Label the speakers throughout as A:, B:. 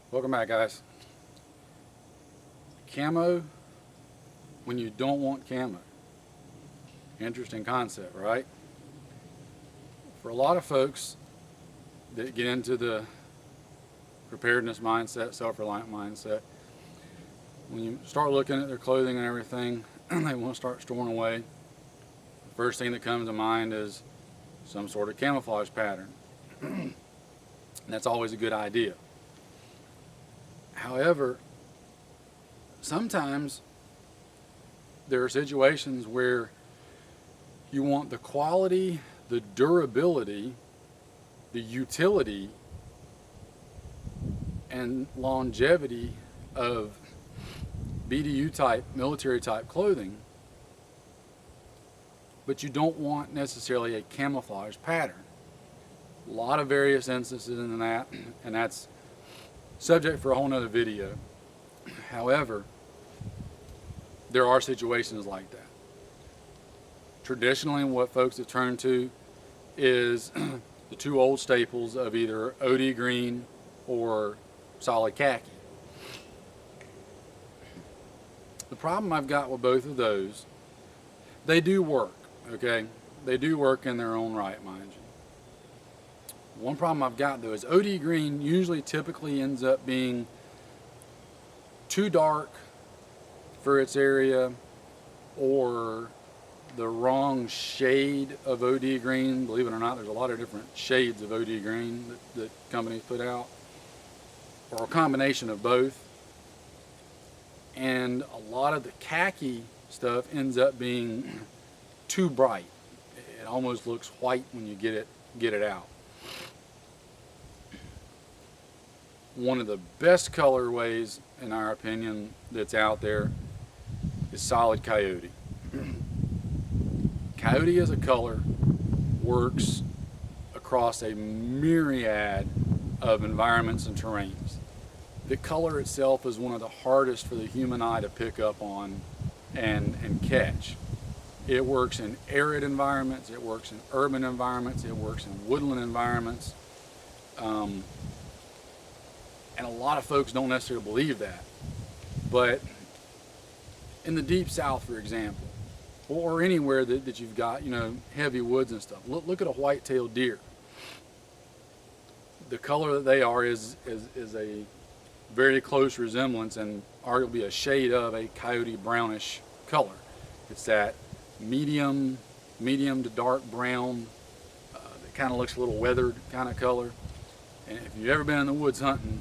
A: Welcome back, guys. Camo when you don't want camo. Interesting concept, right? For a lot of folks that get into the preparedness mindset, self-reliant mindset, when you start looking at their clothing and everything, they want to start storing away. The first thing that comes to mind is some sort of camouflage pattern. And that's always a good idea. However, sometimes there are situations where you want the quality, the durability, the utility, and longevity of BDU type, military type clothing, but you don't want necessarily a camouflage pattern. A lot of various instances in that, and that's subject for a whole nother video. However, there are situations like that. Traditionally, what folks have turned to is the two old staples of either OD green or solid khaki. The problem I've got with both of those, they do work, okay? They do work in their own right, mind you. One problem I've got though is OD green usually typically ends up being too dark for its area, or the wrong shade of OD green. Believe it or not, there's a lot of different shades of OD green that companies put out, or a combination of both. And a lot of the khaki stuff ends up being too bright. It almost looks white when you get it out. One of the best colorways, in our opinion, that's out there is solid coyote. Coyote as a color works across a myriad of environments and terrains. The color itself is one of the hardest for the human eye to pick up on and catch. It works in arid environments, it works in urban environments, it works in woodland environments. And a lot of folks don't necessarily believe that. But in the deep south, for example, or anywhere that you've got, heavy woods and stuff, look at a white-tailed deer. The color that they are is a very close resemblance and arguably a shade of a coyote brownish color. It's that medium to dark brown that kind of looks a little weathered kind of color. And if you've ever been in the woods hunting,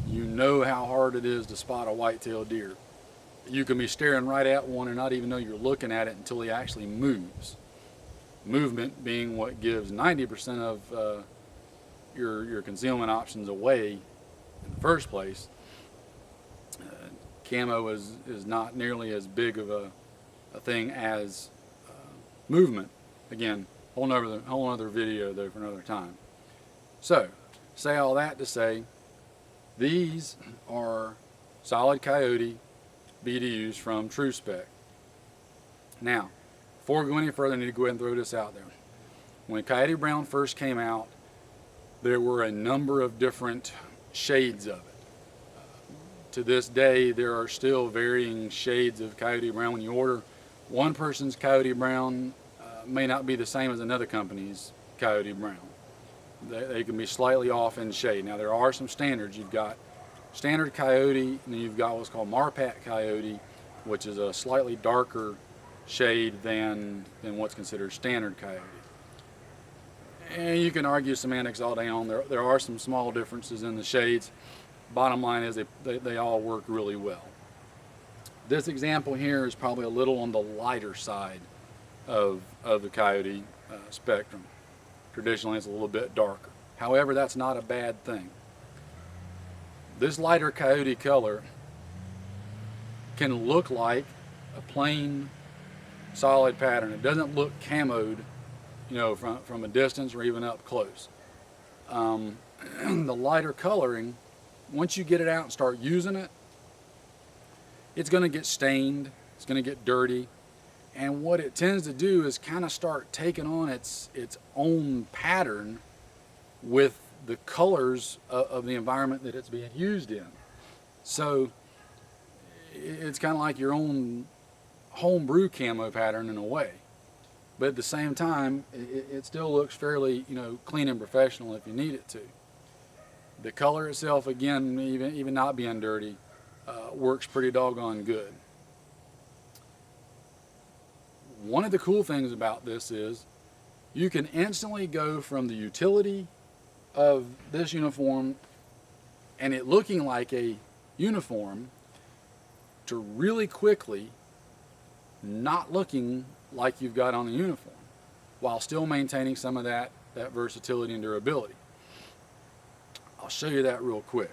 A: you know how hard it is to spot a white-tailed deer. You can be staring right at one and not even know you're looking at it until he actually moves. Movement being what gives 90% of your concealment options away in the first place. Camo is not nearly as big of a thing as movement. Again, whole other video though for another time. So, say all that to say, these are solid coyote BDUs from Tru-Spec. Now, before we go any further, I need to go ahead and throw this out there. When Coyote Brown first came out, there were a number of different shades of it. To this day, there are still varying shades of Coyote Brown. When you order one person's Coyote Brown, may not be the same as another company's Coyote Brown. They can be slightly off in shade. Now, there are some standards. You've got standard coyote, and then you've got what's called Marpat coyote, which is a slightly darker shade than what's considered standard coyote. And you can argue semantics all day long. There are some small differences in the shades. Bottom line is they all work really well. This example here is probably a little on the lighter side of the coyote spectrum. Traditionally, it's a little bit darker. However, that's not a bad thing. This lighter coyote color can look like a plain solid pattern. It doesn't look camoed, from a distance or even up close. The lighter coloring, once you get it out and start using it, it's going to get stained, it's going to get dirty, and what it tends to do is kind of start taking on its own pattern with the colors of the environment that it's being used in. So it's kind of like your own homebrew camo pattern in a way. But at the same time, it still looks fairly, you know, clean and professional if you need it to. The color itself, again, even not being dirty, works pretty doggone good. One of the cool things about this is you can instantly go from the utility of this uniform and it looking like a uniform to really quickly not looking like you've got on the uniform, while still maintaining some of that versatility and durability. I'll show you that real quick.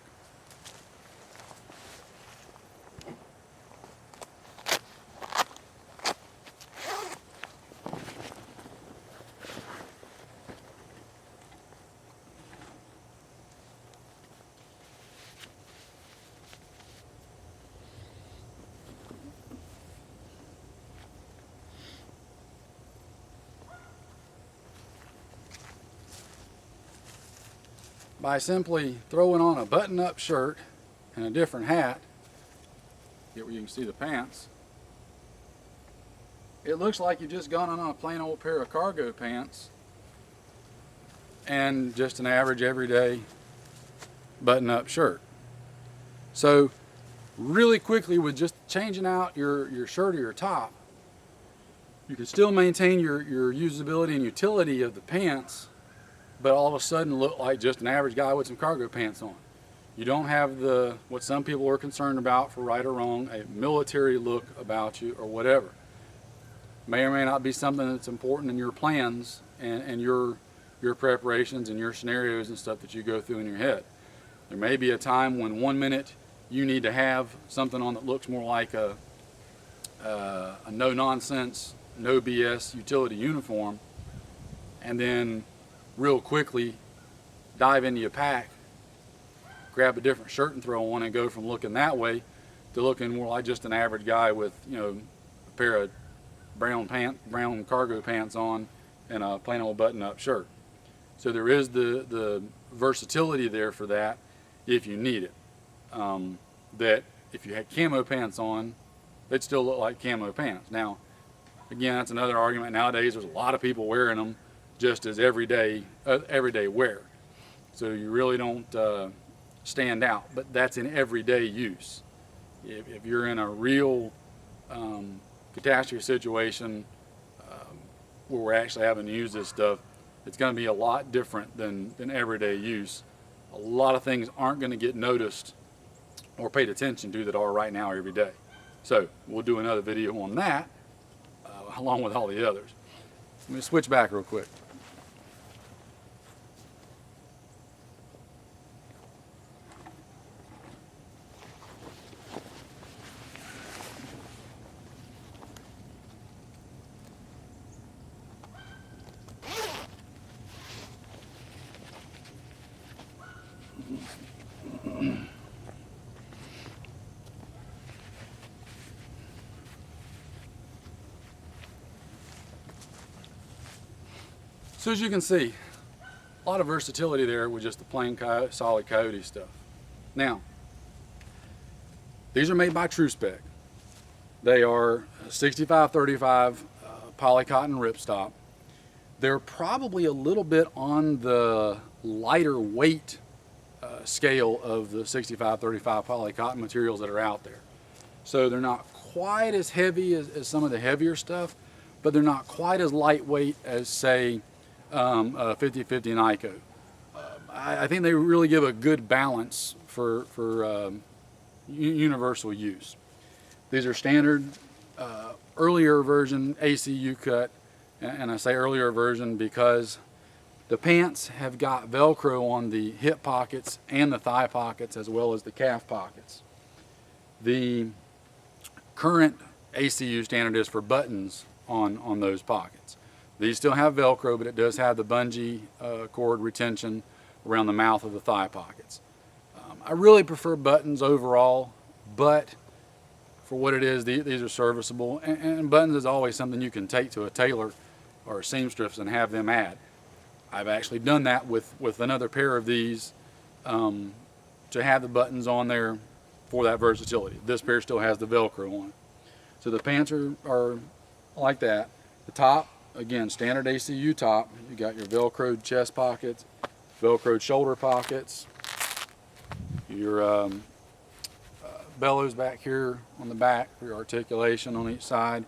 A: By simply throwing on a button-up shirt and a different hat, get where you can see the pants, it looks like you've just gone on a plain old pair of cargo pants and just an average everyday button-up shirt. So really quickly, with just changing out your shirt or your top, you can still maintain your usability and utility of the pants, but all of a sudden look like just an average guy with some cargo pants on. You don't have what some people are concerned about, for right or wrong, a military look about you or whatever. May or may not be something that's important in your plans and your preparations and your scenarios and stuff that you go through in your head. There may be a time when 1 minute you need to have something on that looks more like a no-nonsense, no BS utility uniform, and then real quickly dive into your pack, grab a different shirt and throw on, and go from looking that way to looking more like just an average guy with, you know, a pair of brown cargo pants on and a plain old button-up shirt. So there is the versatility there for that if you need it. That if you had camo pants on, they'd still look like camo pants. Now, again, that's another argument. Nowadays, there's a lot of people wearing them just as everyday wear. So you really don't stand out, but that's in everyday use. If you're in a real catastrophe situation where we're actually having to use this stuff, it's going to be a lot different than everyday use. A lot of things aren't going to get noticed or paid attention to that are right now every day. So we'll do another video on that along with all the others. Let me switch back real quick. So as you can see, a lot of versatility there with just the plain solid Coyote stuff. Now, these are made by Tru-Spec. They are 65-35 poly cotton ripstop. They're probably a little bit on the lighter weight scale of the 65-35 poly cotton materials that are out there. So they're not quite as heavy as some of the heavier stuff, but they're not quite as lightweight as, say, 50-50 Nyko. I think they really give a good balance for universal use. These are standard earlier version ACU cut, and I say earlier version because the pants have got Velcro on the hip pockets and the thigh pockets as well as the calf pockets. The current ACU standard is for buttons on those pockets. These still have Velcro, but it does have the bungee cord retention around the mouth of the thigh pockets. I really prefer buttons overall, but for what it is, these are serviceable. And buttons is always something you can take to a tailor or a seamstress and have them add. I've actually done that with another pair of these to have the buttons on there for that versatility. This pair still has the Velcro on it. So the pants are like that. The top, again, standard ACU top. You got your Velcroed chest pockets, Velcroed shoulder pockets, your bellows back here on the back for your articulation on each side.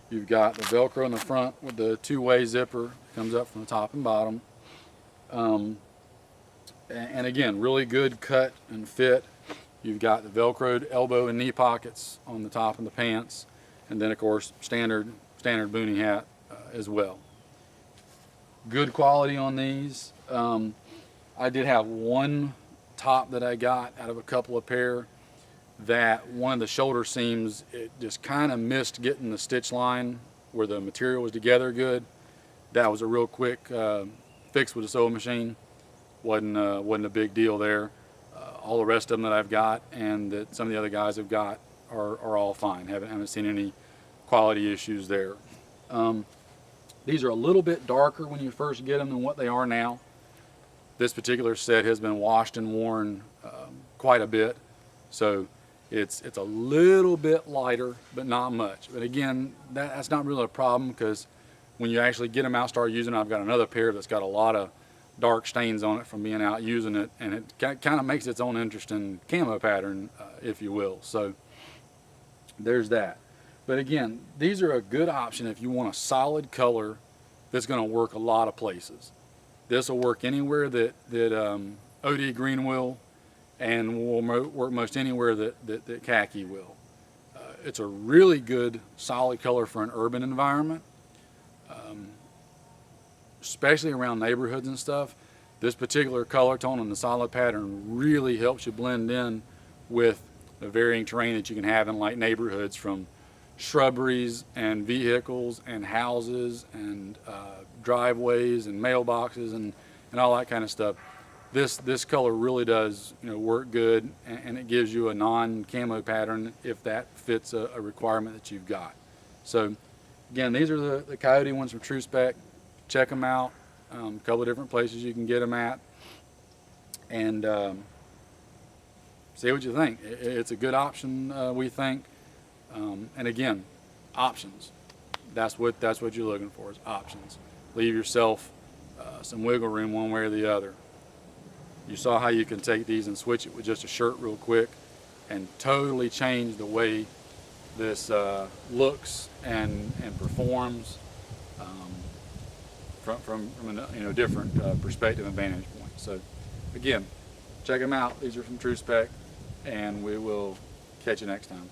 A: You've got the Velcro in the front with the two-way zipper, comes up from the top and bottom. And again, really good cut and fit. You've got the Velcroed elbow and knee pockets on the top of the pants, and then of course standard boonie hat as well. Good quality on these. I did have one top that I got out of a couple of pair that one of the shoulder seams, it just kind of missed getting the stitch line where the material was together good. That was a real quick fix with a sewing machine. Wasn't a big deal there. All the rest of them that I've got and that some of the other guys have got are all fine. Haven't seen any quality issues there. These are a little bit darker when you first get them than what they are now. This particular set has been washed and worn quite a bit, so it's a little bit lighter, but not much. But again, that's not really a problem, because when you actually get them out, start using them, I've got another pair that's got a lot of dark stains on it from being out using it, and it kind of makes its own interesting camo pattern, if you will. So there's that. But again, these are a good option if you want a solid color that's going to work a lot of places. This will work anywhere that OD green will, and will work most anywhere that khaki will. It's a really good solid color for an urban environment, especially around neighborhoods and stuff. This particular color tone and the solid pattern really helps you blend in with the varying terrain that you can have in like neighborhoods, from shrubberies and vehicles and houses and driveways and mailboxes and all that kind of stuff. This color really does, work good, and it gives you a non-camo pattern if that fits a requirement that you've got. So again, these are the Coyote ones from Tru-Spec. Check them out. A couple of different places you can get them at, and see what you think. It's a good option, we think. And again, options. That's what you're looking for, is options. Leave yourself some wiggle room one way or the other. You saw how you can take these and switch it with just a shirt real quick and totally change the way this looks and performs from a different perspective and vantage point. So again, check them out. These are from Tru-Spec, and we will catch you next time.